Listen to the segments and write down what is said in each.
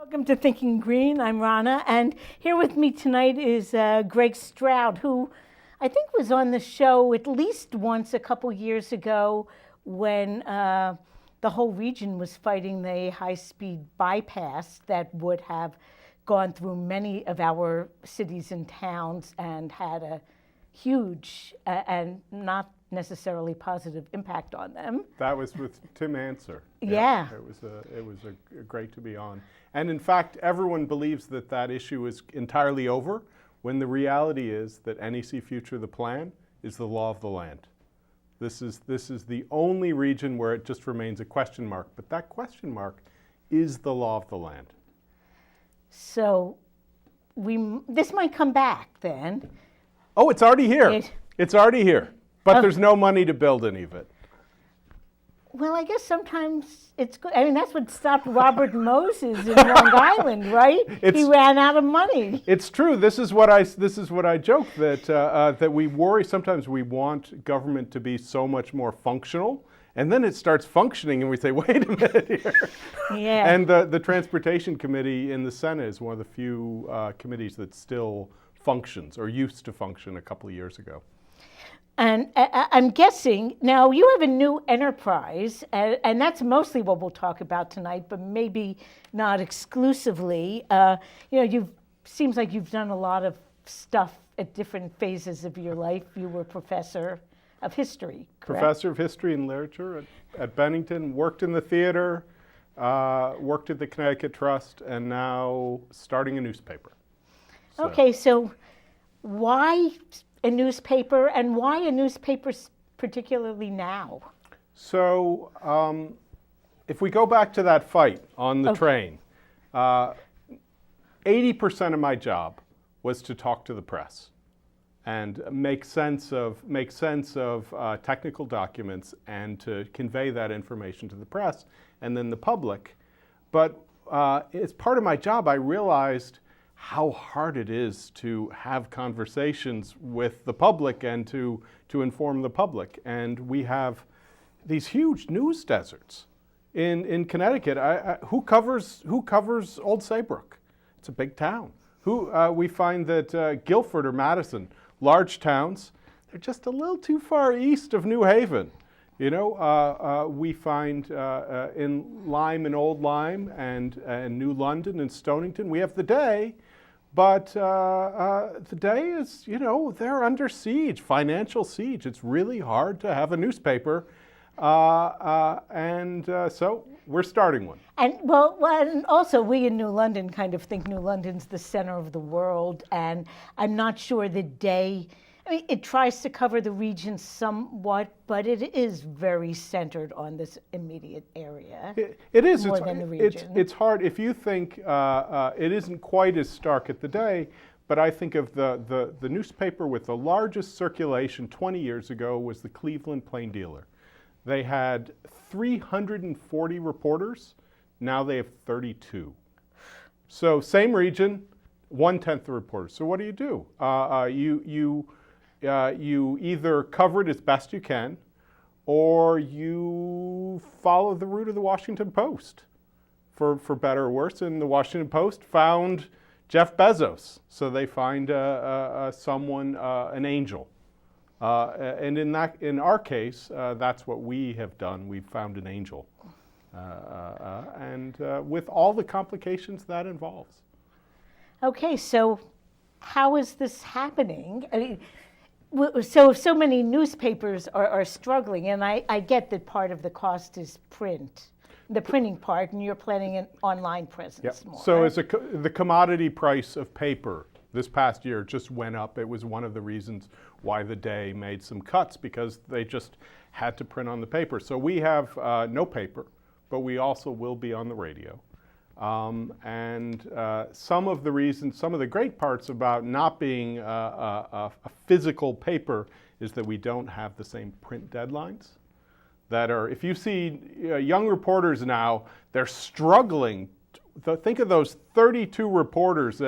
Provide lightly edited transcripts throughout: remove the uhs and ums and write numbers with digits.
Welcome to Thinking Green. I'm Rana, and here with me tonight is Greg Stroud, who I think was on the show at least once a couple years ago when the whole region was fighting the high-speed bypass that would have gone through many of our cities and towns and had a huge and not necessarily positive impact on them. That was with Tim Answer. Yeah. It was great to be on. And in fact, everyone believes that that issue is entirely over, when the reality is that NEC Future, the plan, is the law of the land. This is the only region where it just remains a question mark, but that question mark is the law of the land. So this might come back then. Oh, it's already here. It's already here. But there's no money to build any of it. Well, I guess sometimes it's good. I mean, that's what stopped Robert Moses in Long Island, right? He ran out of money. It's true. This is what I joke that we worry. Sometimes we want government to be so much more functional, and then it starts functioning, and we say, "Wait a minute here." Yeah. And the Transportation Committee in the Senate is one of the few committees that still functions or used to function a couple of years ago. And I'm guessing, now you have a new enterprise, and that's mostly what we'll talk about tonight, but maybe not exclusively. Seems like you've done a lot of stuff at different phases of your life. You were professor of history, correct? Professor of history and literature at Bennington, worked in the theater, worked at the Connecticut Trust, and now starting a newspaper. Okay, so why a newspaper, and why a newspaper particularly now? So if we go back to that fight on the train, 80% of my job was to talk to the press and make sense of technical documents and to convey that information to the press and then the public. But as part of my job, I realized how hard it is to have conversations with the public and to inform the public. And we have these huge news deserts in Connecticut. Who covers Old Saybrook? It's a big town. We find that Guilford or Madison, large towns, they're just a little too far east of New Haven. We find in Lyme and Old Lyme and New London and Stonington, we have the Day. But the Day is, they're under siege, financial siege. It's really hard to have a newspaper. So we're starting one. And and also we in New London kind of think New London's the center of the world. And I'm not sure the Day, it tries to cover the region somewhat, but it is very centered on this immediate area. It is. More than the region. It's hard. If you think it isn't quite as stark at the Day, but I think of the newspaper with the largest circulation 20 years ago was the Cleveland Plain Dealer. They had 340 reporters. Now they have 32. So same region, 1/10 the reporters. So what do? You either cover it as best you can, or you follow the route of the Washington Post, for better or worse. And the Washington Post found Jeff Bezos, so they find someone, an angel. And in our case, that's what we have done. We've found an angel, and with all the complications that involves. Okay, so how is this happening? So many newspapers are struggling, and I get that part of the cost is the printing part, and you're planning an online presence more. So right? the commodity price of paper this past year just went up. It was one of the reasons why the Day made some cuts, because they just had to print on the paper. So we have no paper, but we also will be on the radio. Some of the great parts about not being a physical paper is that we don't have the same print deadlines. If you see young reporters now, they're struggling. Think of those 32 reporters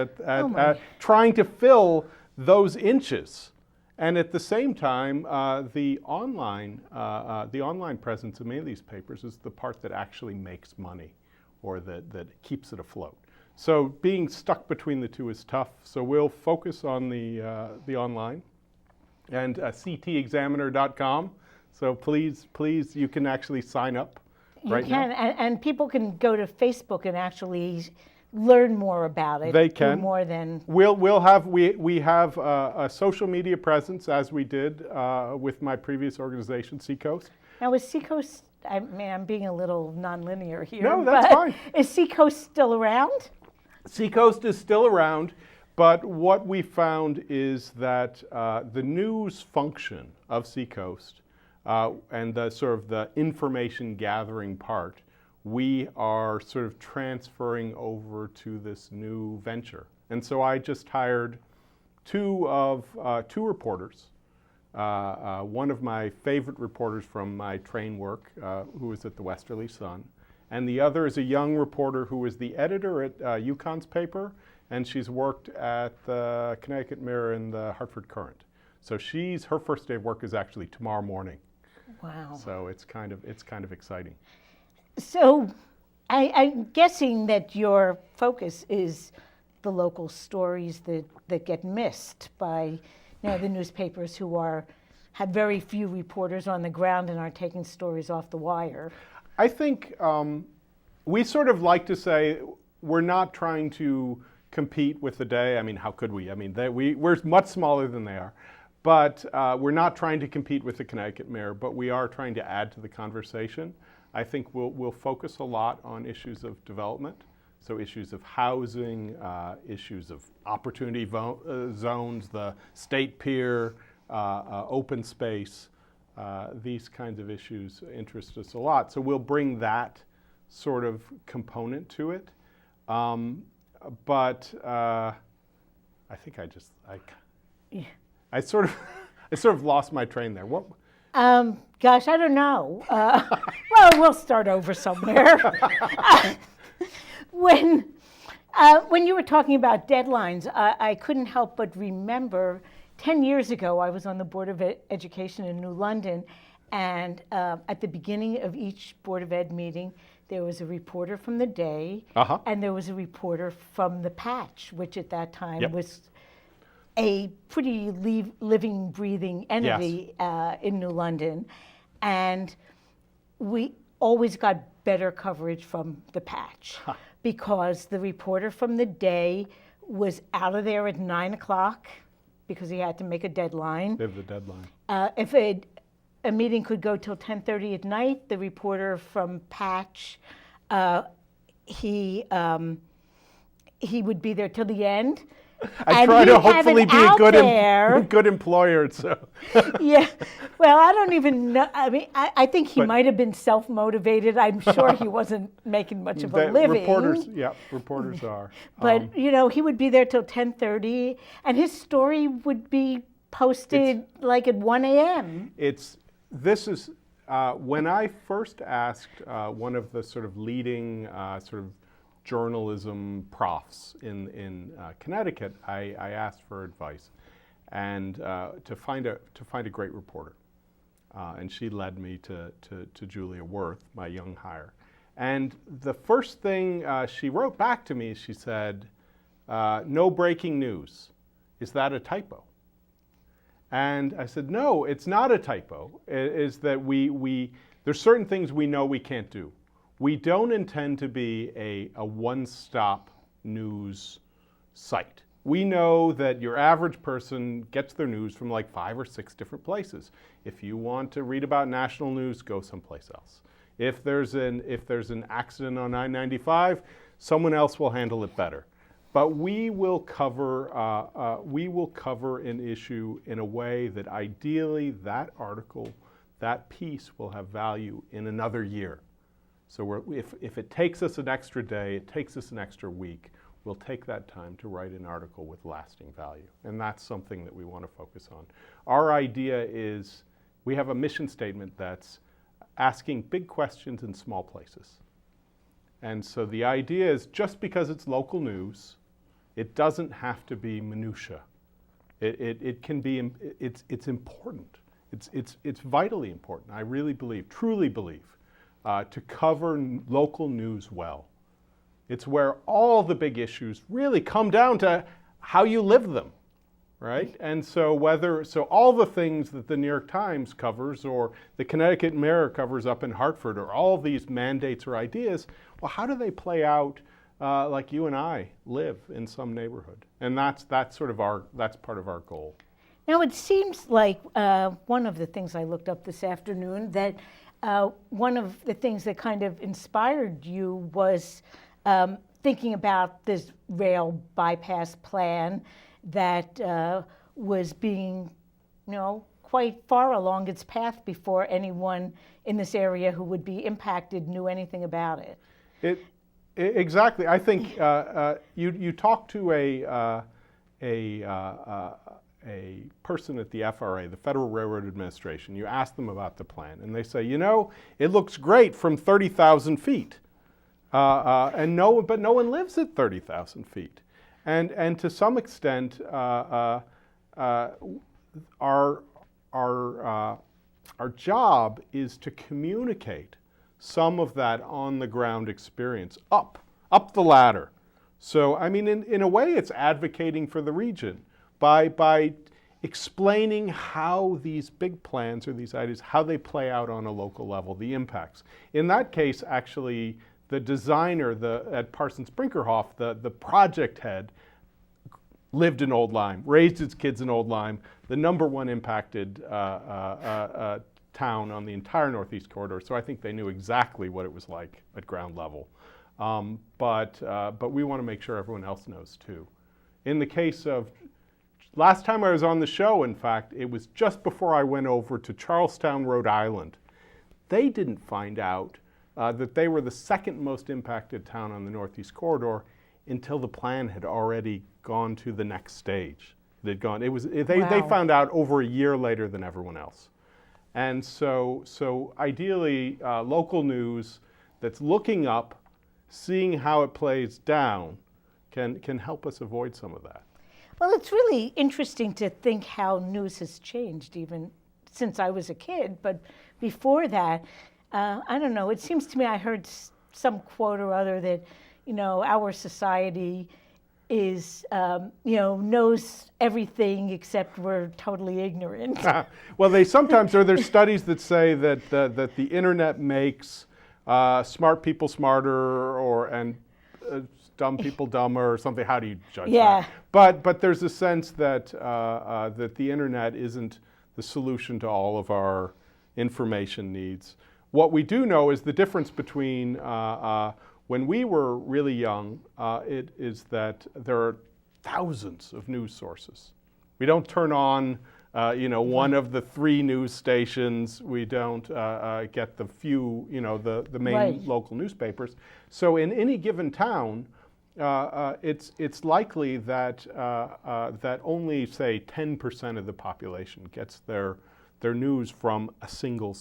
trying to fill those inches. And at the same time, the online presence of many of these papers is the part that actually makes money, or that keeps it afloat. So being stuck between the two is tough. So we'll focus on the online and ctexaminer.com. So please, you can actually sign up right now. You can, and people can go to Facebook and actually learn more about it. They can. Do more than we have a social media presence, as we did with my previous organization, Seacoast. Now is Seacoast? I mean, I'm being a little nonlinear here. No, that's but fine. Is Seacoast still around? Seacoast is still around, but what we found is that the news function of Seacoast and the sort of the information gathering part, we are sort of transferring over to this new venture. And so I just hired two reporters. One of my favorite reporters from my train work, who was at the Westerly Sun, and the other is a young reporter who is the editor at UConn's paper, and she's worked at the Connecticut Mirror and the Hartford Courant. So her first day of work is actually tomorrow morning. Wow. So it's kind of exciting. So I'm guessing that your focus is the local stories that get missed by the newspapers who have very few reporters on the ground and are taking stories off the wire. I think we sort of like to say we're not trying to compete with the Day. I mean, how could we? I mean, we're much smaller than they are. But we're not trying to compete with the Connecticut Mirror, but we are trying to add to the conversation. I think we'll focus a lot on issues of development, so issues of housing, issues of opportunity zones, the state pier, open space. These kinds of issues interest us a lot. So we'll bring that sort of component to it. But I think I sort of lost my train there. What? Gosh, I don't know. Well, we'll start over somewhere. When you were talking about deadlines, I couldn't help but remember 10 years ago, I was on the Board of Education in New London, and at the beginning of each Board of Ed meeting, there was a reporter from the Day, and there was a reporter from the Patch, which at that time was a pretty living, breathing entity in New London. And we always got better coverage from the Patch because the reporter from the Day was out of there at 9 o'clock because he had to make a deadline. They have the deadline. If a meeting could go till 10:30 at night, the reporter from Patch, he would be there till the end. I try to hopefully be a good employer. So yeah, well, I don't even know. I mean, I think he might have been self-motivated. I'm sure he wasn't making much of a living. Reporters are. But he would be there till 10:30, and his story would be posted like at 1 a.m. When I first asked one of the sort of leading sort of journalism profs in Connecticut, I asked for advice and to find a great reporter, and she led me to Julia Worth, my young hire. And the first thing she wrote back to me, she said, "No breaking news. Is that a typo?" And I said, "No, it's not a typo. It is that there's certain things we know we can't do. We don't intend to be a one-stop news site. We know that your average person gets their news from like 5 or 6 different places. If you want to read about national news, go someplace else. If there's an accident on I-95, someone else will handle it better. But we will cover an issue in a way that ideally that article, that piece will have value in another year. So if it takes us an extra day, it takes us an extra week, we'll take that time to write an article with lasting value. And that's something that we want to focus on. Our idea is we have a mission statement that's asking big questions in small places. And so the idea is just because it's local news, it doesn't have to be minutia. It can be, it's important. It's vitally important. I really believe, truly believe, to cover local news well It's where all the big issues really come down to how you live them, right? And so all the things that the New York Times covers or the Connecticut Mirror covers up in Hartford, or all these mandates or ideas, well, how do they play out like you and I live in some neighborhood? And that's part of our goal. Now, it seems like one of the things I looked up this afternoon, that one of the things that kind of inspired you was thinking about this rail bypass plan that was being, quite far along its path before anyone in this area who would be impacted knew anything about it. Exactly. I think you talk to a person at the FRA, the Federal Railroad Administration. You ask them about the plan, and they say, it looks great from 30,000 feet, but no one lives at 30,000 feet, and to some extent, our job is to communicate some of that on the ground experience up the ladder. So, I mean, in a way, it's advocating for the region by explaining how these big plans or these ideas, how they play out on a local level, the impacts. In that case, actually, the designer at Parsons Brinkerhoff, the project head, lived in Old Lyme, raised his kids in Old Lyme, the number one impacted town on the entire Northeast Corridor. So I think they knew exactly what it was like at ground level. But we want to make sure everyone else knows too. In the case of, last time I was on the show, in fact, it was just before I went over to Charlestown, Rhode Island. They didn't find out that they were the second most impacted town on the Northeast Corridor until the plan had already gone to the next stage. They found out over a year later than everyone else. And so ideally, local news that's looking up, seeing how it plays down, can help us avoid some of that. Well, it's really interesting to think how news has changed even since I was a kid. But before that, I don't know, it seems to me I heard some quote or other that, our society is, knows everything except we're totally ignorant. Well, there's studies that say that the internet makes smart people smarter and dumb people dumber or something. How do you judge that? But there's a sense that the internet isn't the solution to all of our information needs. What we do know is the difference between when we were really young, it is that there are thousands of news sources. We don't turn on, one of the 3 news stations. We don't get the few, the main local newspapers. So in any given town, it's likely that that only, say, 10% of the population gets their news from a single,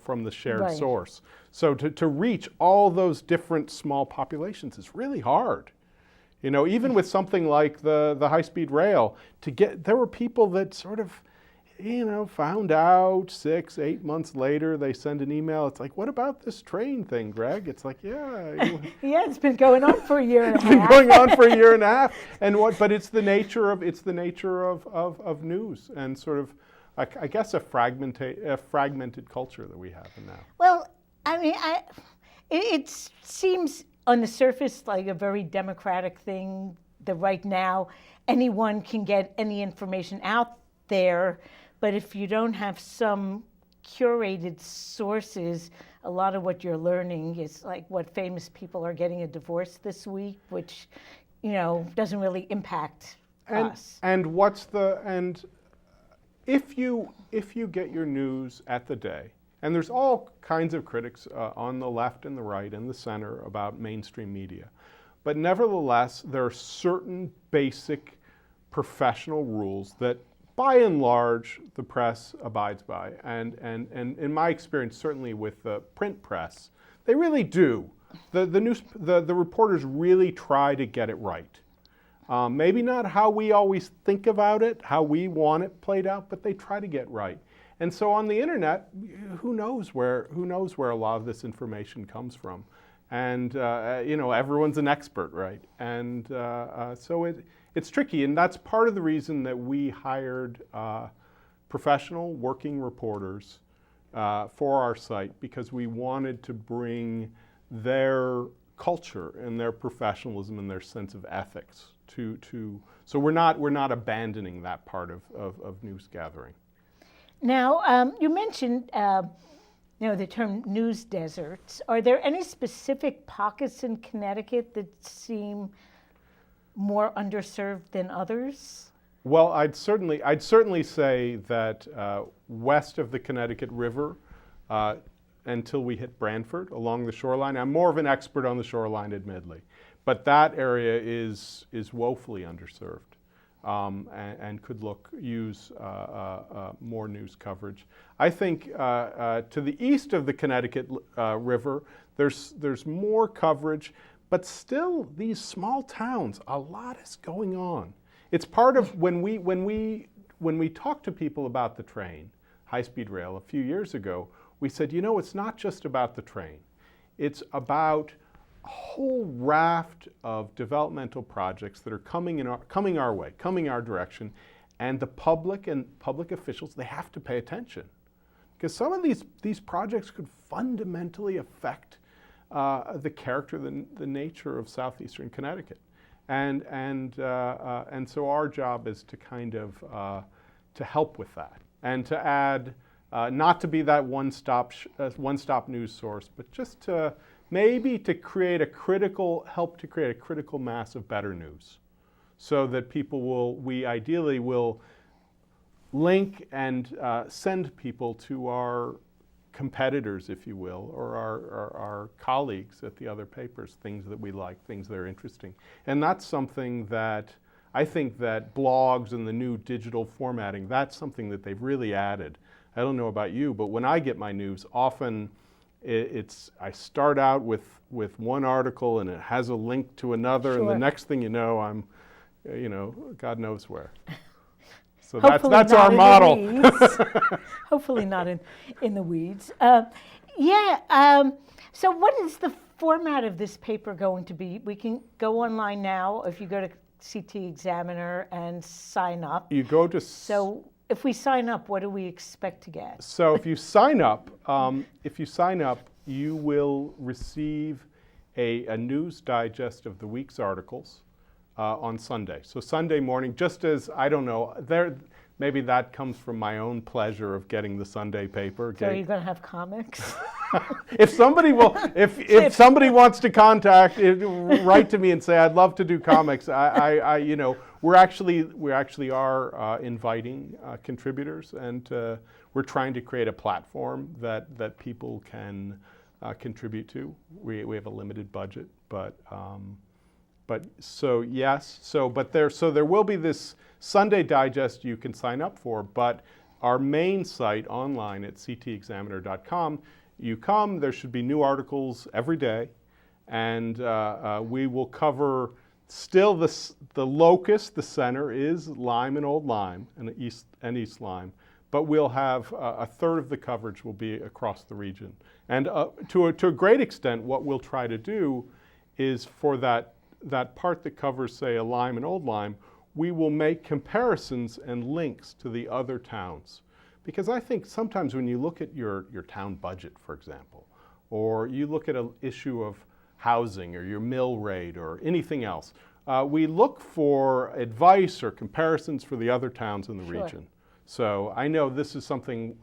from the shared source. So to reach all those different small populations is really hard. Even with something like the high-speed rail, there were people that sort of, found out 6-8 months later. They send an email. It's like, what about this train thing, Greg? It's like, yeah. Yeah, it's been going on for a year and a half. It's been going on for a year and a half. But it's the nature of news and sort of, I guess, a fragmented culture that we have now. Well, I mean, it seems on the surface like a very democratic thing that right now anyone can get any information out there, but if you don't have some curated sources, a lot of what you're learning is like what famous people are getting a divorce this week, which, doesn't really impact us. And if you get your news at the day, and there's all kinds of critics on the left and the right and the center about mainstream media, but nevertheless, there are certain basic professional rules that, by and large, the press abides by. And in my experience, certainly with the print press, they really do. The reporters really try to get it right. Maybe not how we always think about it, how we want it played out, but they try to get right. And so on the internet, who knows where a lot of this information comes from? And everyone's an expert, right? And so it's tricky, and that's part of the reason that we hired professional working reporters for our site, because we wanted to bring their culture and their professionalism and their sense of ethics to so we're not abandoning that part of news gathering. Now, you mentioned the term news deserts. Are there any specific pockets in Connecticut that seem more underserved than others? Well, I'd certainly say that west of the Connecticut River, until we hit Branford along the shoreline, I'm more of an expert on the shoreline, admittedly, but that area is woefully underserved, and could use more news coverage. I think to the east of the Connecticut River, there's more coverage, but still these small towns, a lot is going on. It's part of when we talk to people about the train, high-speed rail, a few years ago, we said, it's not just about the train. It's about a whole raft of developmental projects that are coming our way, coming our direction, and the public and public officials, they have to pay attention, because some of these projects could fundamentally affect the character, the nature of southeastern Connecticut. And so our job is to kind of to help with that, and to add, not to be that one-stop news source, but just to maybe to help to create a critical mass of better news, so that we ideally will link and send people to our competitors, if you will, or our colleagues at the other papers, things that we like, things that are interesting. And that's something that I think that blogs and the new digital formatting, that's something that they've really added. I don't know about you, but when I get my news, often I start out with one article and it has a link to another, Sure. And the next thing you know, I'm, God knows where. So Hopefully that's not our in model. The weeds. Hopefully not in the weeds. So what is the format of this paper going to be? We can go online now if you go to CT Examiner and sign up. You go to... So if we sign up, what do we expect to get? So if you sign up, you will receive a news digest of the week's articles on Sunday. So Sunday morning, just as, I don't know, maybe that comes from my own pleasure of getting the Sunday paper. So are you going to have comics? If somebody somebody wants to write to me and say, I'd love to do comics, we actually are inviting contributors, and we're trying to create a platform that people can contribute to. We have a limited budget, but there will be this Sunday digest you can sign up for, but our main site online at ctexaminer.com, you come, there should be new articles every day, and we will cover still the locus, the center is Lyme and Old Lyme and East Lyme, but we'll have a third of the coverage will be across the region. And to a great extent, what we'll try to do is for that part that covers, say, a Lyme and Old Lyme, we will make comparisons and links to the other towns. Because I think sometimes when you look at your town budget, for example, or you look at an issue of housing or your mill rate or anything else, we look for advice or comparisons for the other towns in the Sure. region. So I know this is something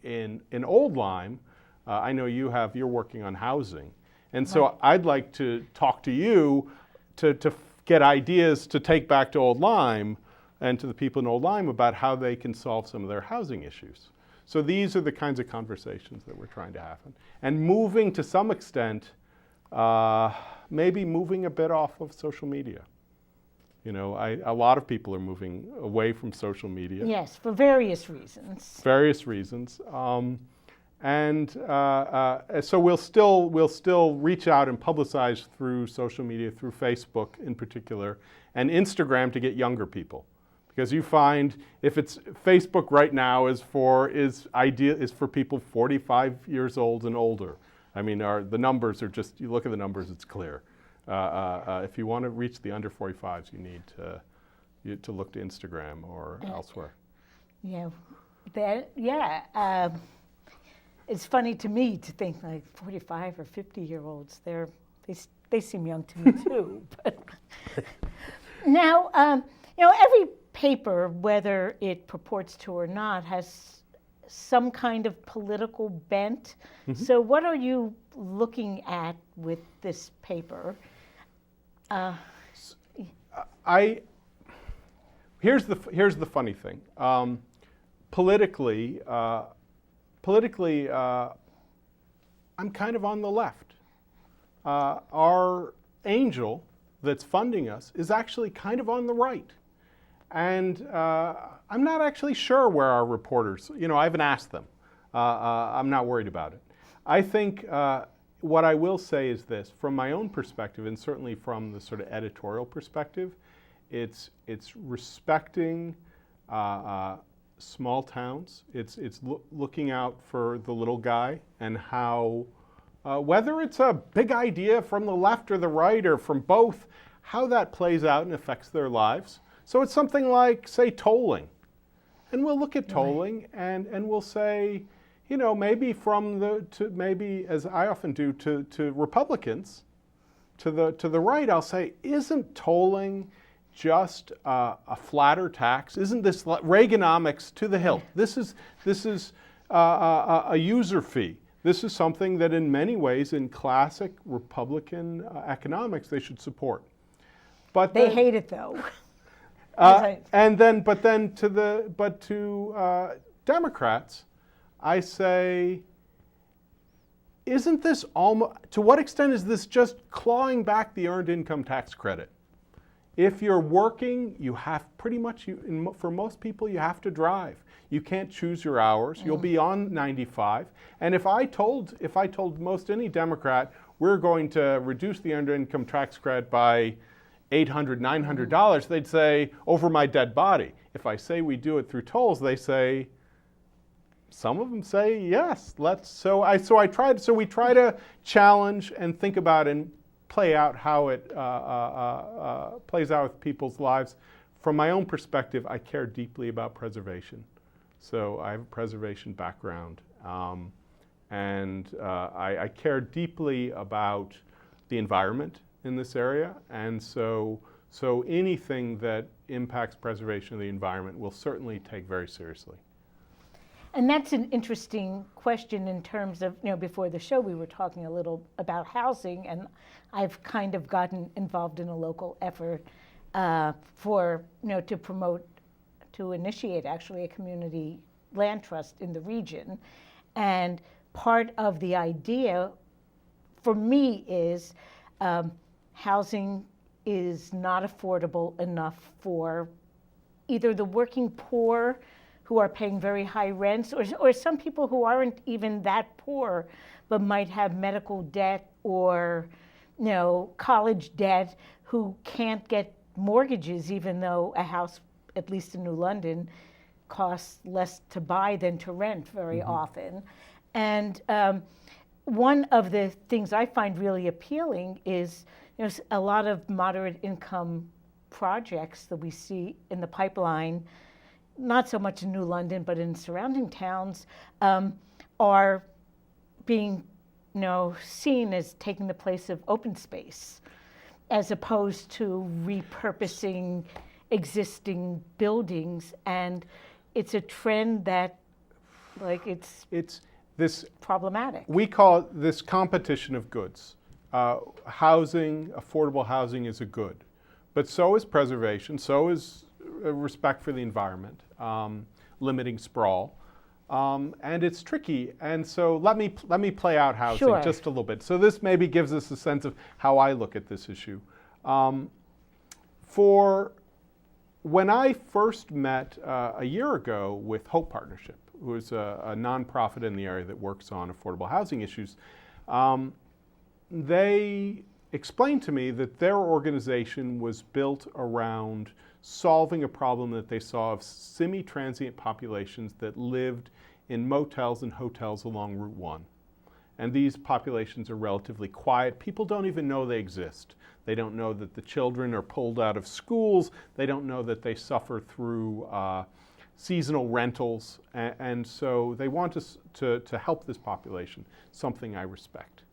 in Old Lyme, I know you're working on housing. And so Right. I'd like to talk to you to get ideas to take back to Old Lyme and to the people in Old Lyme about how they can solve some of their housing issues. So these are the kinds of conversations that we're trying to have. And moving to some extent, maybe moving a bit off of social media. A lot of people are moving away from social media. Yes, for various reasons. So we'll still reach out and publicize through social media, through Facebook in particular, and Instagram to get younger people. Because you find if it's Facebook right now is for people 45 years old and older. I mean, the numbers are just, you look at the numbers, it's clear. If you want to reach the under 45s, you need to look to Instagram or elsewhere. Yeah, it's funny to me to think like 45 or 50-year-olds. They seem young to me too. But now, every paper, whether it purports to or not, has some kind of political bent. Mm-hmm. So what are you looking at with this paper? Here's the funny thing. Politically, I'm kind of on the left. Our angel that's funding us is actually kind of on the right. And I'm not actually sure where our reporters, I haven't asked them. I'm not worried about it. I think what I will say is this, from my own perspective, and certainly from the sort of editorial perspective, it's respecting small towns. It's looking out for the little guy and how, whether it's a big idea from the left or the right or from both, how that plays out and affects their lives. So it's something like, say, tolling. And we'll look at tolling and we'll say, maybe maybe, as I often do, to Republicans, to the right, I'll say, isn't tolling just a flatter tax? Isn't this Reaganomics to the hilt? This is a user fee. This is something that in many ways in classic Republican economics they should support. But they hate it though. But to Democrats, I say, isn't this almost, to what extent is this just clawing back the earned income tax credit? If you're working, you have pretty much, for most people, you have to drive. You can't choose your hours. You'll be on 95. And if I told most any Democrat, we're going to reduce the earned income tax credit by $800, $900, they'd say, over my dead body. If I say we do it through tolls, they say, some of them say, yes, let's. So we try to challenge and think about and play out how it plays out with people's lives. From my own perspective, I care deeply about preservation. So I have a preservation background. And I care deeply about the environment in this area, and so anything that impacts preservation of the environment will certainly take very seriously. And that's an interesting question in terms of, before the show we were talking a little about housing, and I've kind of gotten involved in a local effort for, to promote, to initiate actually a community land trust in the region. And part of the idea for me is housing is not affordable enough for either the working poor who are paying very high rents, or some people who aren't even that poor, but might have medical debt or college debt, who can't get mortgages, even though a house, at least in New London, costs less to buy than to rent very often. And one of the things I find really appealing is a lot of moderate income projects that we see in the pipeline, not so much in New London, but in surrounding towns, are being seen as taking the place of open space, as opposed to repurposing existing buildings. And it's a trend that, it's this problematic. We call it this competition of goods. Housing, affordable housing is a good, but so is preservation, so is respect for the environment, limiting sprawl, and it's tricky. And so let me play out housing just a little bit. So this maybe gives us a sense of how I look at this issue. For when I first met a year ago with Hope Partnership, who is a nonprofit in the area that works on affordable housing issues, they explained to me that their organization was built around solving a problem that they saw of semi-transient populations that lived in motels and hotels along Route 1. And these populations are relatively quiet. People don't even know they exist. They don't know that the children are pulled out of schools. They don't know that they suffer through seasonal rentals. And so they want us to help this population, something I respect.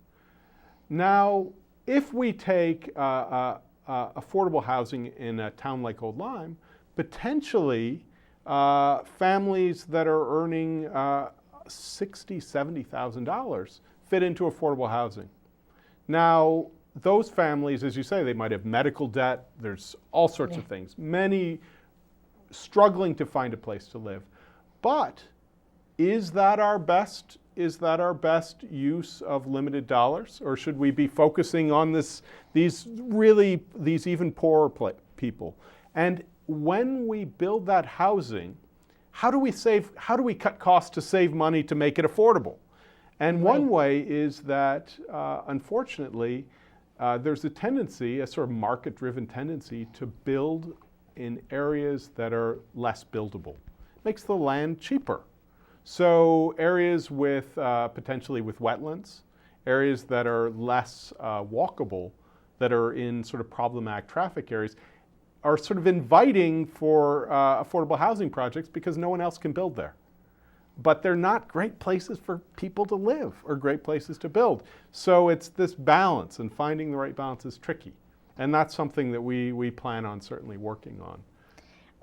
Now, if we take affordable housing in a town like Old Lyme, potentially families that are earning $60,000, $70,000 fit into affordable housing. Now, those families, as you say, they might have medical debt. There's all sorts of things. Many struggling to find a place to live. But is that our best use of limited dollars, or should we be focusing on these even poorer people? And when we build that housing, how do we cut costs to save money to make it affordable? And one way is that, unfortunately, there's a tendency, a sort of market-driven tendency, to build in areas that are less buildable. It makes the land cheaper. So areas with potentially with wetlands, areas that are less walkable, that are in sort of problematic traffic areas, are sort of inviting for affordable housing projects because no one else can build there. But they're not great places for people to live or great places to build. So it's this balance, and finding the right balance is tricky. And that's something that we plan on certainly working on.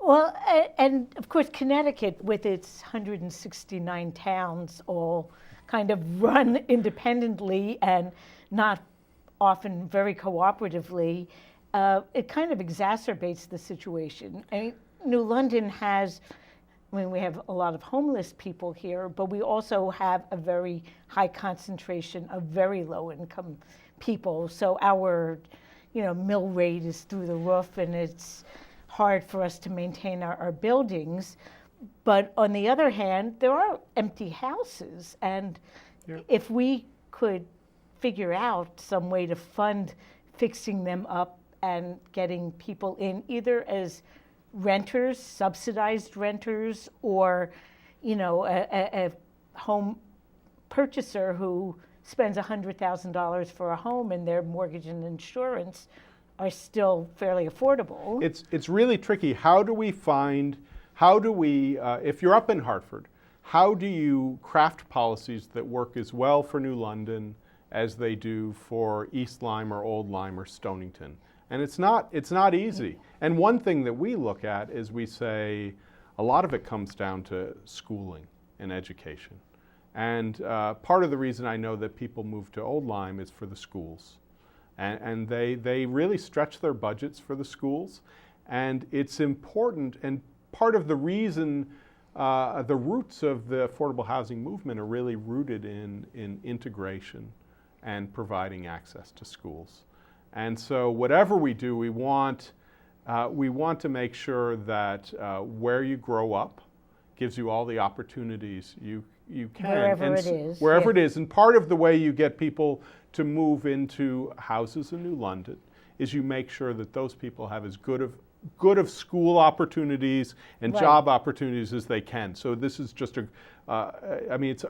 Well, and of course, Connecticut, with its 169 towns, all kind of run independently and not often very cooperatively, it kind of exacerbates the situation. I mean, New London has, we have a lot of homeless people here, but we also have a very high concentration of very low-income people. So our, mill rate is through the roof, and it's hard for us to maintain our buildings. But on the other hand, there are empty houses, and if we could figure out some way to fund fixing them up and getting people in, either as renters, subsidized renters, or a home purchaser who spends $100,000 for a home and their mortgage and insurance are still fairly affordable. It's really tricky. How do we, if you're up in Hartford, how do you craft policies that work as well for New London as they do for East Lyme or Old Lyme or Stonington? And it's not easy. And one thing that we look at is we say a lot of it comes down to schooling and education. And part of the reason I know that people move to Old Lyme is for the schools. And they really stretch their budgets for the schools. And it's important, and part of the reason the roots of the affordable housing movement are really rooted in integration and providing access to schools. And so whatever we do, we want to make sure that where you grow up gives you all the opportunities you can. Wherever it is. Wherever it is. And part of the way you get people to move into houses in New London is you make sure that those people have as good of school opportunities and job opportunities as they can. So this is just it's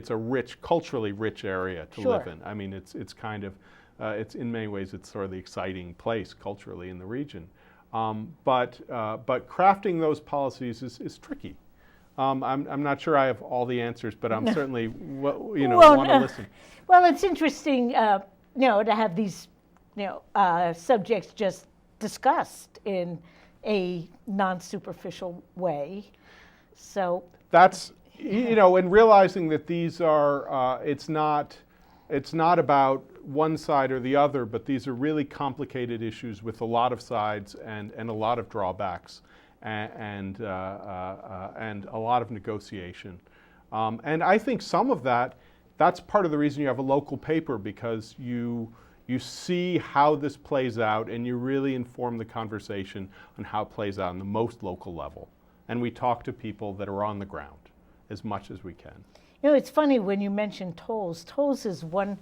a rich, culturally rich area to live in. I mean, it's kind of, it's in many ways, it's sort of the exciting place culturally in the region. But crafting those policies is tricky. I'm not sure I have all the answers, but I'm certainly want to listen. Well, it's interesting, to have these, subjects just discussed in a non-superficial way. So that's, and realizing that these are, it's not about one side or the other, but these are really complicated issues with a lot of sides and a lot of drawbacks and a lot of negotiation. And I think some of that's part of the reason you have a local paper, because you see how this plays out and you really inform the conversation on how it plays out on the most local level. And we talk to people that are on the ground as much as we can. It's funny when you mention tolls. Tolls is one,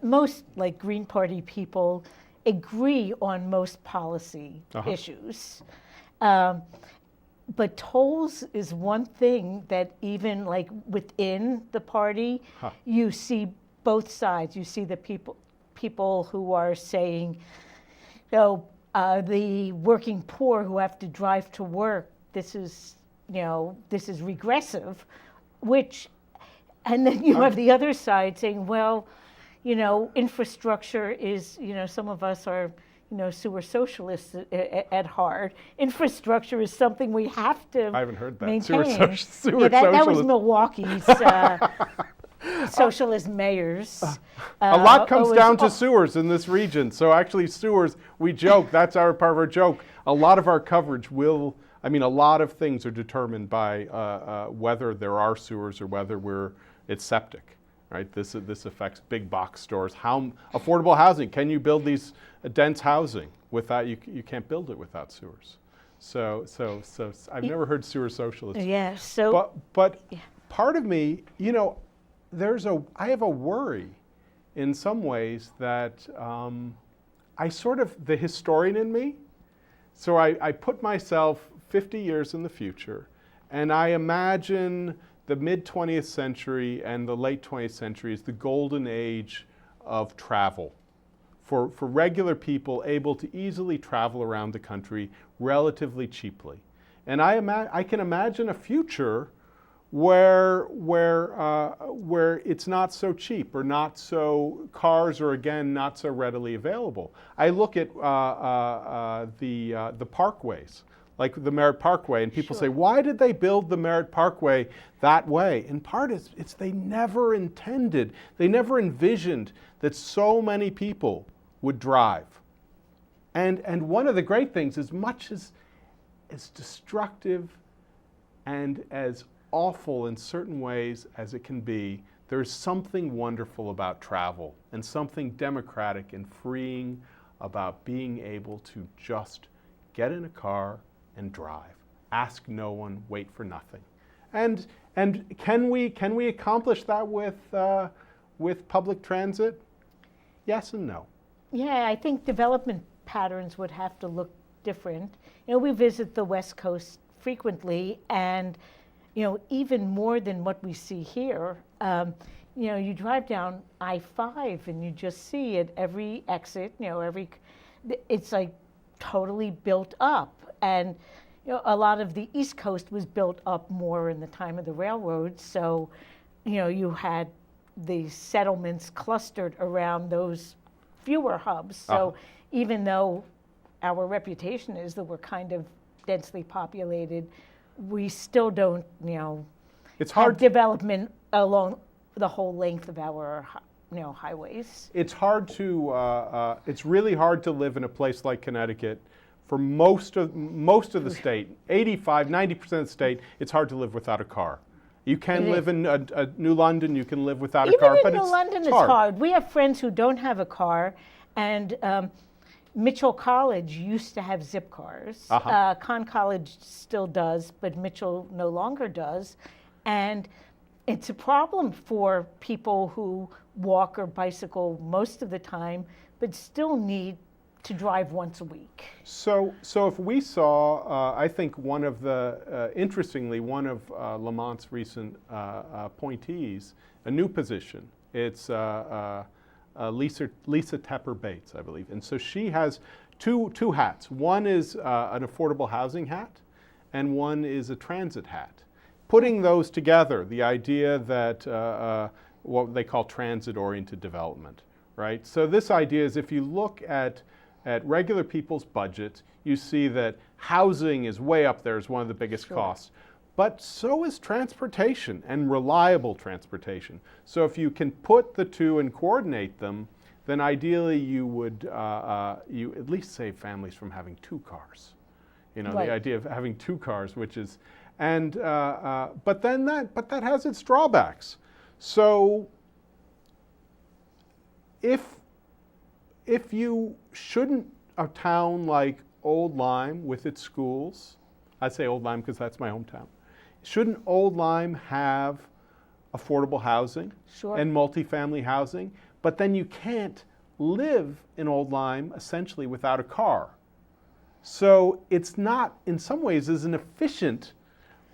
most Green Party people agree on most policy issues. But tolls is one thing that even within the party, you see both sides. You see the people who are saying, the working poor who have to drive to work, this is regressive, and then you have the other side saying, well, infrastructure is, some of us are, sewer socialists at heart. Infrastructure is something we have to I haven't heard that. maintain. Sewer That was socialist. Milwaukee's socialist mayors. A lot comes down to sewers in this region. So actually sewers, we joke, that's our part of our joke. A lot of our coverage a lot of things are determined by whether there are sewers or whether it's septic, right? This affects big box stores. How affordable housing? Can you build these dense housing without, you can't build it without sewers. So I've never heard sewer socialists. Yeah, But part of me, I have a worry in some ways that the historian in me, so I put myself 50 years in the future, and I imagine the mid-20th century and the late 20th century is the golden age of travel for regular people able to easily travel around the country relatively cheaply. And I can imagine a future where it's not so cheap, or not so, cars are again not so readily available. I look at the parkways, like the Merritt Parkway, and people say, why did they build the Merritt Parkway that way? In part, it's they never envisioned that so many people would drive. And one of the great things, as much as destructive and as awful in certain ways as it can be, there's something wonderful about travel and something democratic and freeing about being able to just get in a car and drive. Ask no one, wait for nothing. And can we accomplish that with public transit? Yes and no. Yeah, I think development patterns would have to look different. We visit the West Coast frequently, and even more than what we see here. You drive down I-5 and you just see at every exit, it's like totally built up. And a lot of the East Coast was built up more in the time of the railroads. So, you had the settlements clustered around those fewer hubs. So even though our reputation is that we're kind of densely populated, we still don't, it's hard have development along the whole length of our, highways. It's hard to, it's really hard to live in a place like Connecticut. For most of the state, 85, 90% of the state, it's hard to live without a car. You can live in New London, you can live without a car, but New London it's hard. We have friends who don't have a car, and Mitchell College used to have zip cars. Conn College still does, but Mitchell no longer does. And it's a problem for people who walk or bicycle most of the time, but still need to drive once a week. So if we saw, I think interestingly, one of Lamont's recent appointees, a new position, it's Lisa Tepper Bates, I believe. And so she has two hats. One is an affordable housing hat, and one is a transit hat. Putting those together, the idea that what they call transit-oriented development, right? So this idea is if you look at regular people's budgets, you see that housing is way up there as one of the biggest costs. But so is transportation, and reliable transportation. So if you can put the two and coordinate them, then ideally you would you at least save families from having two cars. Right. The idea of having two cars, which is, and but that has its drawbacks. So if you shouldn't, a town like Old Lyme with its schools, I say Old Lyme because that's my hometown. Shouldn't Old Lyme have affordable housing and multifamily housing? But then you can't live in Old Lyme essentially without a car. So it's not, in some ways, as an efficient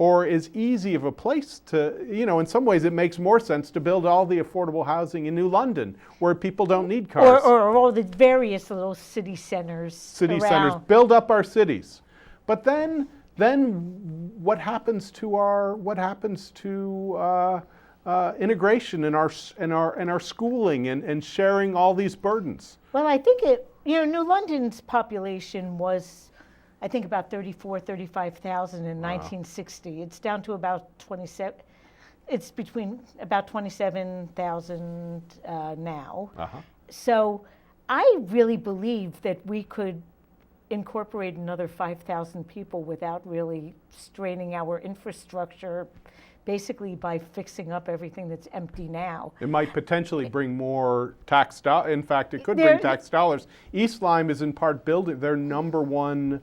or as easy of a place to, in some ways it makes more sense to build all the affordable housing in New London where people don't need cars. Or all the various little city centers. Centers, around. build up our cities. But then what happens to integration in our schooling and sharing all these burdens? Well, I think New London's population was, I think, about 35,000 in 1960. It's down to about 27. It's between about 27,000 now. So I really believe that we could incorporate another 5,000 people without really straining our infrastructure, basically by fixing up everything that's empty now. It might potentially bring more tax dollars. In fact, it could bring tax dollars. East Lyme is in part building. Their number one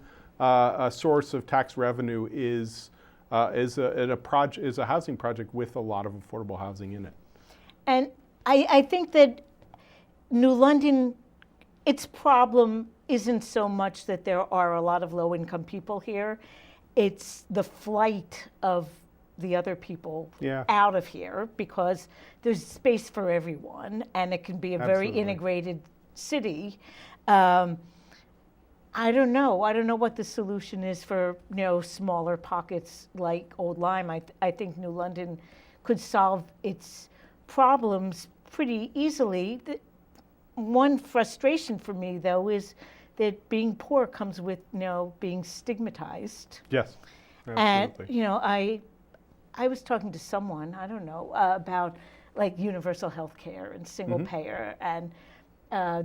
source of tax revenue is a housing project with a lot of affordable housing in it. And I think that New London, its problem isn't so much that there are a lot of low-income people here. It's the flight of the other people out of here, because there's space for everyone, and it can be a very integrated city. I don't know what the solution is for smaller pockets like Old Lyme. I think New London could solve its problems pretty easily. One frustration for me, though, is that being poor comes with being stigmatized. Yes, absolutely. And I was talking to someone, I don't know, about like universal health care and single payer, and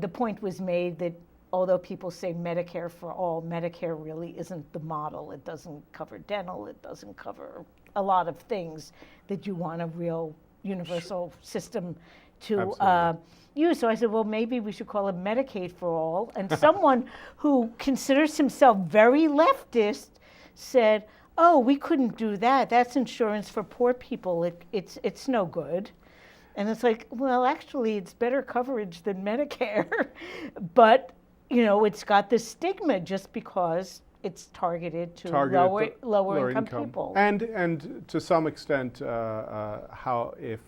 the point was made that although people say Medicare for all, Medicare really isn't the model. It doesn't cover dental, it doesn't cover a lot of things that you want a real universal system to use. So I said, well, maybe we should call it Medicaid for all. And someone who considers himself very leftist said, oh, we couldn't do that. That's insurance for poor people. It's no good. And it's like, well, actually, it's better coverage than Medicare. But, it's got this stigma just because it's targeted to lower income people. And to some extent, how if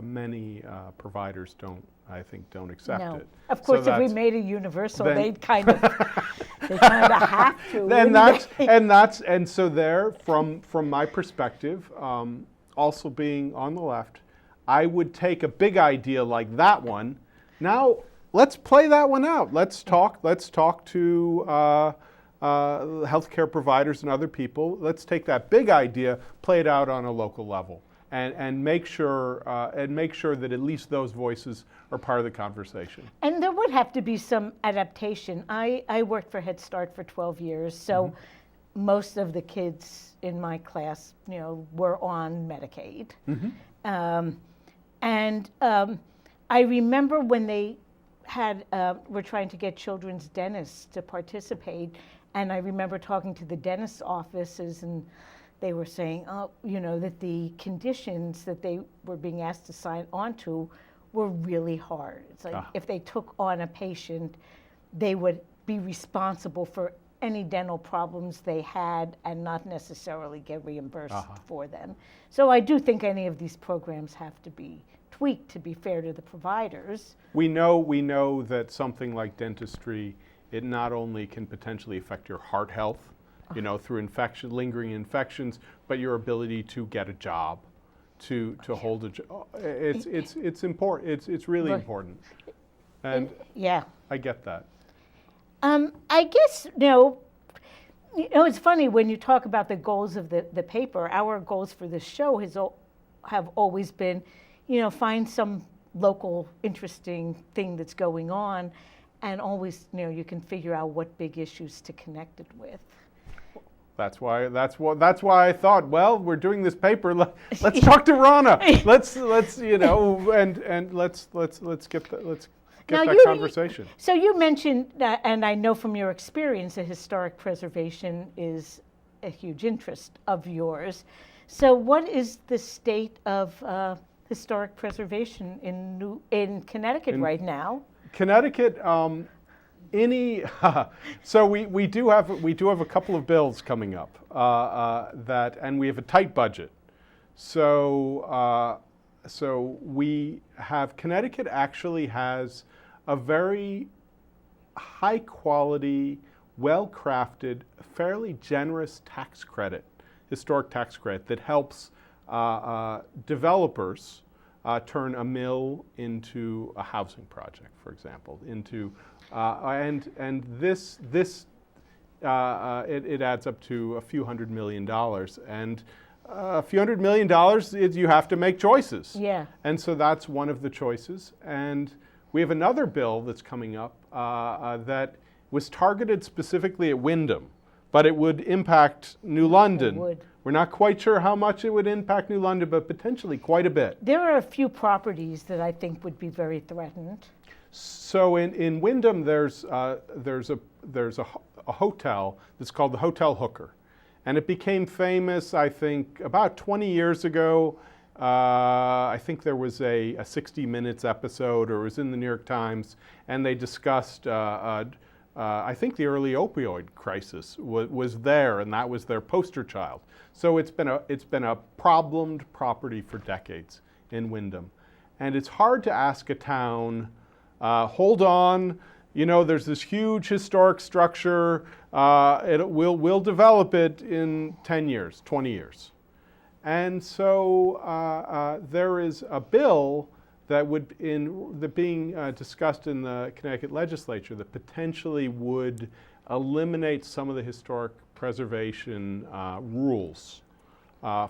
many providers don't accept it. Of course, so if we made it universal, they'd kind of have to. And so there, from my perspective, also being on the left, I would take a big idea like that one. Now let's play that one out. Let's talk to healthcare providers and other people. Let's take that big idea, play it out on a local level, and make sure that at least those voices are part of the conversation. And there would have to be some adaptation. I worked for Head Start for 12 years, so most of the kids in my class, were on Medicaid. I remember when they were trying to get children's dentists to participate, and I remember talking to the dentist's offices, and they were saying, that the conditions that they were being asked to sign on to were really hard. It's like if they took on a patient, they would be responsible for any dental problems they had and not necessarily get reimbursed for them. So I do think any of these programs have to be tweaked to be fair to the providers. We know that something like dentistry, it not only can potentially affect your heart health, through lingering infections, but your ability to get a job, to hold a job. It's important. It's really important. And I get that. I guess, it's funny when you talk about the goals of the paper. Our goals for this show have always been, find some local interesting thing that's going on, and always, you can figure out what big issues to connect it with. That's why I thought, well, we're doing this paper. Let's talk to Rana. Let's get that conversation. So you mentioned that, and I know from your experience that historic preservation is a huge interest of yours. So what is the state of historic preservation in Connecticut right now? Connecticut, any so we do have a couple of bills coming up and we have a tight budget. So we have Connecticut actually has a very high quality, well-crafted, fairly generous tax credit, historic tax credit that helps developers turn a mill into a housing project, for example, and this it adds up to a few $100 million, and a few $100 million is you have to make choices. Yeah. And so that's one of the choices. And we have another bill that's coming up that was targeted specifically at Wyndham, but it would impact New London. It would. We're not quite sure how much it would impact New London, but potentially quite a bit. There are a few properties that I think would be very threatened. So in Wyndham, there's a hotel that's called the Hotel Hooker, and it became famous, I think, about 20 years ago. I think there was a 60 Minutes episode, or it was in the New York Times, and they discussed, I think the early opioid crisis was there, and that was their poster child. So it's been a problemed property for decades in Wyndham. And it's hard to ask a town, hold on, there's this huge historic structure, we'll develop it in 10 years, 20 years. And so there is a bill that being discussed in the Connecticut legislature that potentially would eliminate some of the historic preservation rules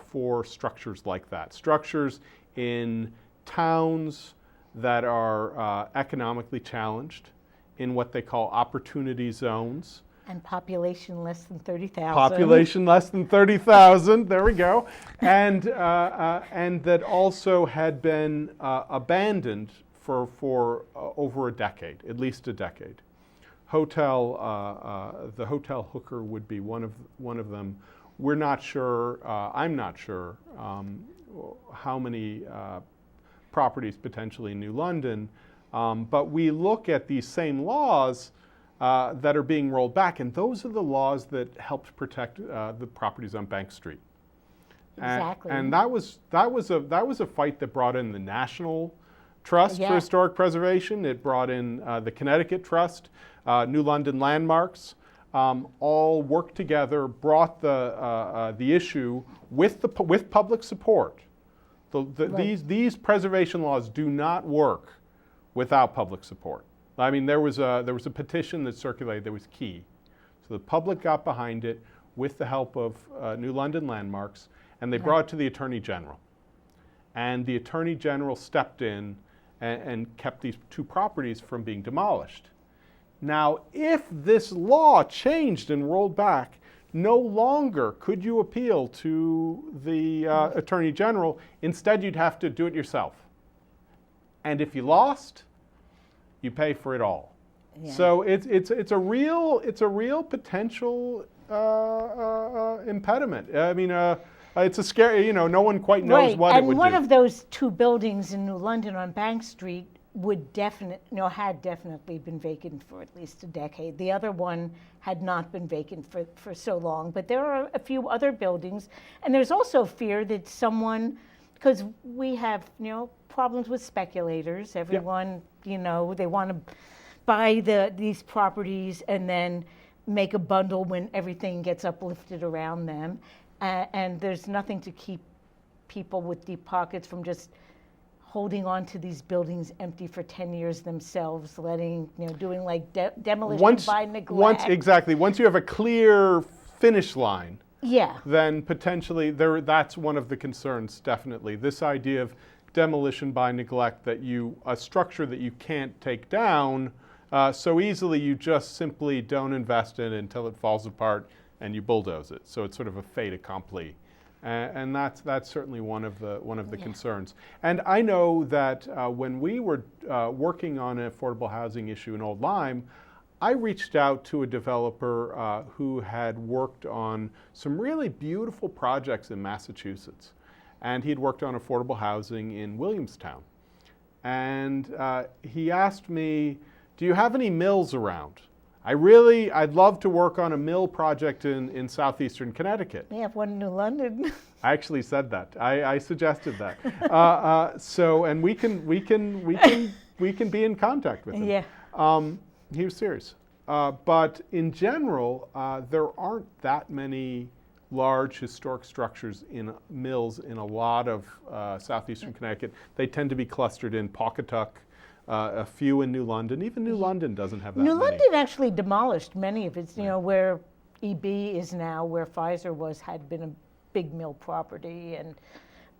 for structures like that. Structures in towns that are economically challenged, in what they call opportunity zones. And population less than 30,000. Population less than 30,000, there we go. And that also had been abandoned for over a decade, at least a decade. The Hotel Hooker would be one of them. We're not sure, I'm not sure how many properties potentially in New London, but we look at these same laws that are being rolled back, and those are the laws that helped protect the properties on Bank Street. Exactly. And that was a fight that brought in the National Trust for Yeah. Historic Preservation. It brought in the Connecticut Trust, New London Landmarks, all worked together, brought the issue with public support. Right. These preservation laws do not work without public support. I mean, there was a petition that circulated that was key. So the public got behind it with the help of New London Landmarks, and they brought it to the Attorney General. And the Attorney General stepped in and kept these two properties from being demolished. Now, if this law changed and rolled back, no longer could you appeal to the Attorney General. Instead, you'd have to do it yourself. And if you lost, you pay for it all. Yeah. So it's a real potential impediment. I mean, it's a scary. No one quite knows Right. what it would do. And one of those two buildings in New London on Bank Street had definitely been vacant for at least a decade. The other one had not been vacant for so long. But there are a few other buildings, and there's also fear that someone, because we have problems with speculators. Everyone, they want to buy these properties and then make a bundle when everything gets uplifted around them. And there's nothing to keep people with deep pockets from just holding on to these buildings empty for 10 years themselves, doing like demolition by neglect. Exactly. Once you have a clear finish line, yeah, then potentially that's one of the concerns, definitely. This idea of demolition by neglect, a structure that you can't take down so easily, you just simply don't invest in it until it falls apart and you bulldoze it. So it's sort of a fait accompli. And that's certainly one of the concerns. And I know that when we were working on an affordable housing issue in Old Lyme, I reached out to a developer who had worked on some really beautiful projects in Massachusetts. And he'd worked on affordable housing in Williamstown. And he asked me, do you have any mills around? I'd love to work on a mill project in southeastern Connecticut. We have one in New London. I actually said that. I suggested that. So, and we can be in contact with him. Yeah. He was serious. But in general, there aren't that many large historic structures in mills in a lot of southeastern Connecticut. They tend to be clustered in Pawcatuck, a few in New London. Even New London doesn't have that New many. London actually demolished many of its, where EB is now, where Pfizer had been a big mill property.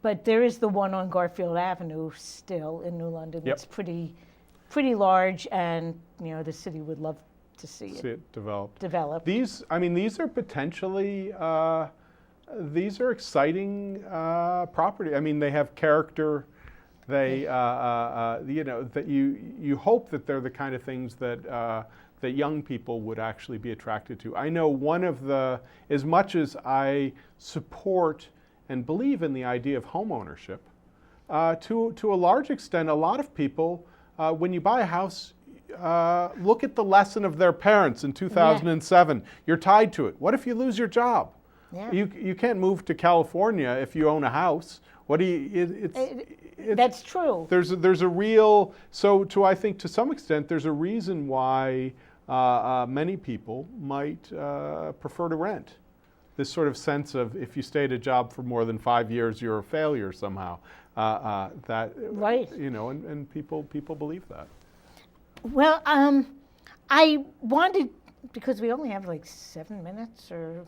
But there is the one on Garfield Avenue still in New London. Yep. It's pretty large, and the city would love to see it develop. These are potentially, these are exciting property. I mean, they have character. They, that you hope that they're the kind of things that that young people would actually be attracted to. I know one of as much as I support and believe in the idea of home ownership, to a large extent, a lot of people, when you buy a house, look at the lesson of their parents in 2007. Yeah. You're tied to it. What if you lose your job? Yeah. You can't move to California if you own a house. What do you? That's true. There's a real, I think to some extent there's a reason why many people might prefer to rent. This sort of sense of if you stay at a job for more than 5 years, you're a failure somehow. Right. And people believe that. Well, I wanted, because we only have like 7 minutes or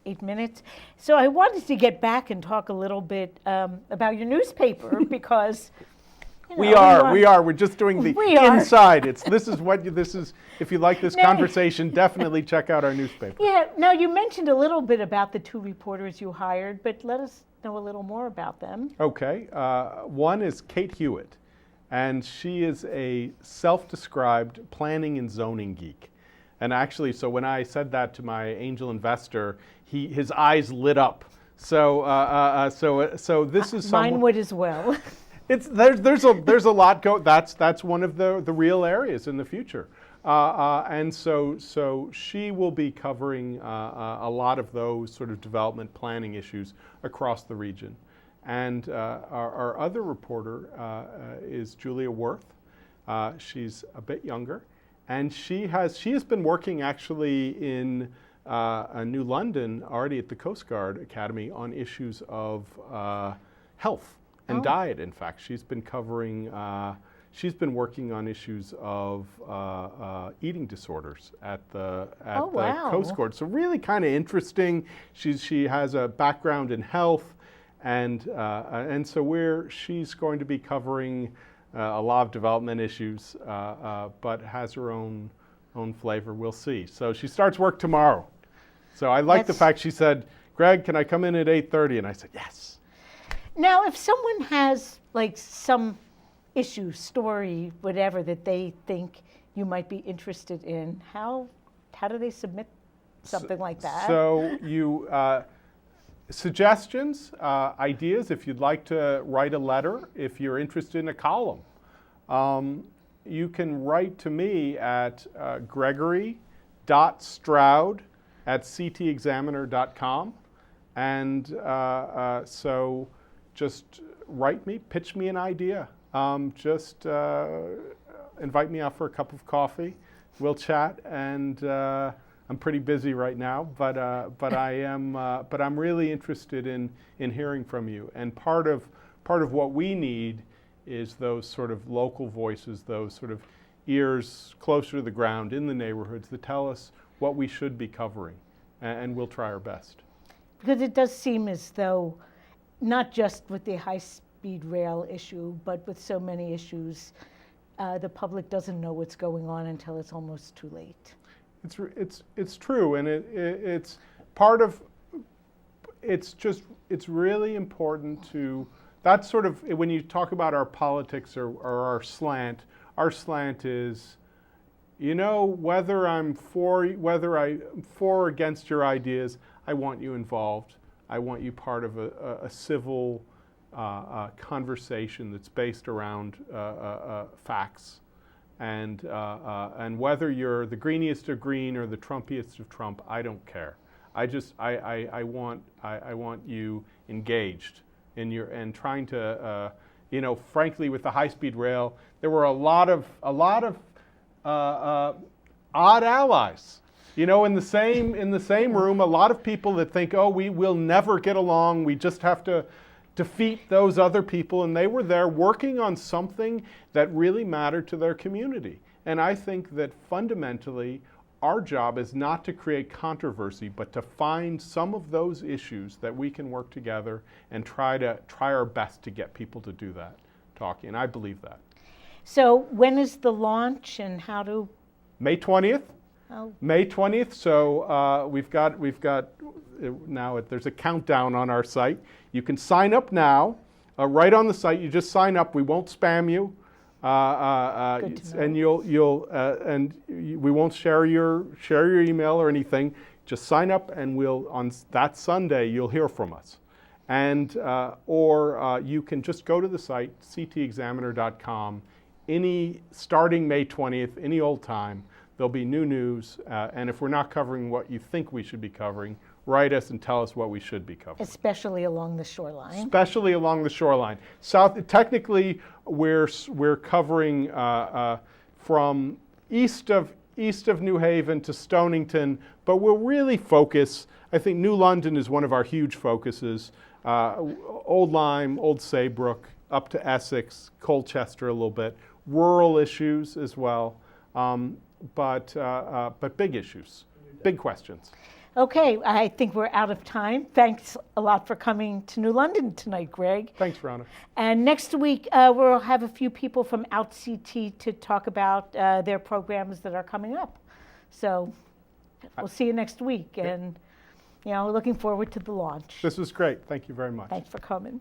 8 minutes, so I wanted to get back and talk a little bit about your newspaper because we're just doing the inside. This is if you like this conversation, definitely check out our newspaper. Yeah. Now you mentioned a little bit about the 2 reporters you hired, but let us know a little more about them. Okay. One is Kate Hewitt, and she is a self-described planning and zoning geek. And actually, so when I said that to my angel investor, his eyes lit up. So this is mine would as well. There's a lot that's one of the real areas in the future, and so she will be covering a lot of those sort of development planning issues across the region. And our other reporter is Julia Worth. She's a bit younger, and she has been working actually in New London already at the Coast Guard Academy on issues of health and diet. In fact, she's been working on issues of eating disorders at the Coast Guard. So really kind of interesting. She has a background in health, and so she's going to be covering a lot of development issues, but has her own flavor. We'll see. So she starts work tomorrow. So I like the fact she said, "Greg, can I come in at 8:30?" And I said, "Yes." Now, if someone has like some issue, story, whatever that they think you might be interested in, how do they submit something like that? So you suggestions, ideas. If you'd like to write a letter, if you're interested in a column, you can write to me at gregory.stroud@ctexaminer.com, and so just write me, pitch me an idea. Just invite me out for a cup of coffee. We'll chat, and I'm pretty busy right now, but I'm really interested in hearing from you. And part of what we need is those sort of local voices, those sort of ears closer to the ground in the neighborhoods that tell us what we should be covering, and we'll try our best. Because it does seem as though, not just with the high-speed rail issue, but with so many issues, the public doesn't know what's going on until it's almost too late. It's true, and it's part of. It's really important to. That's sort of when you talk about our politics or our slant. Our slant is, whether I'm for or against your ideas, I want you involved. I want you part of a civil conversation that's based around facts, And whether you're the greeniest of green or the Trumpiest of Trump, I don't care. I want you engaged in your and trying to frankly, with the high-speed rail, there were a lot of odd allies. In the same room, a lot of people that think, oh, we will never get along. We just have to defeat those other people, and they were there working on something that really mattered to their community. And I think that fundamentally, our job is not to create controversy, but to find some of those issues that we can work together and try our best to get people to do that, talking. And I believe that. So when is the launch, and how do? May 20th. Oh. May 20th. So we've got now. There's a countdown on our site. You can sign up now, right on the site. You just sign up. We won't spam you. And we won't share your email or anything. Just sign up, and on that Sunday you'll hear from us. And or you can just go to the site ctexaminer.com. Starting May 20th, any old time, there'll be new news. And if we're not covering what you think we should be covering, write us and tell us what we should be covering. Especially along the shoreline. Especially along the shoreline. Technically, we're covering from east of New Haven to Stonington, but we'll really focus. I think New London is one of our huge focuses. Old Lyme, Old Saybrook, up to Essex, Colchester a little bit. Rural issues as well, but big issues, big questions. Okay, I think we're out of time. Thanks a lot for coming to New London tonight, Greg. Thanks, Rana. And next week, we'll have a few people from OutCT to talk about their programs that are coming up. So we'll see you next week. And, looking forward to the launch. This was great. Thank you very much. Thanks for coming.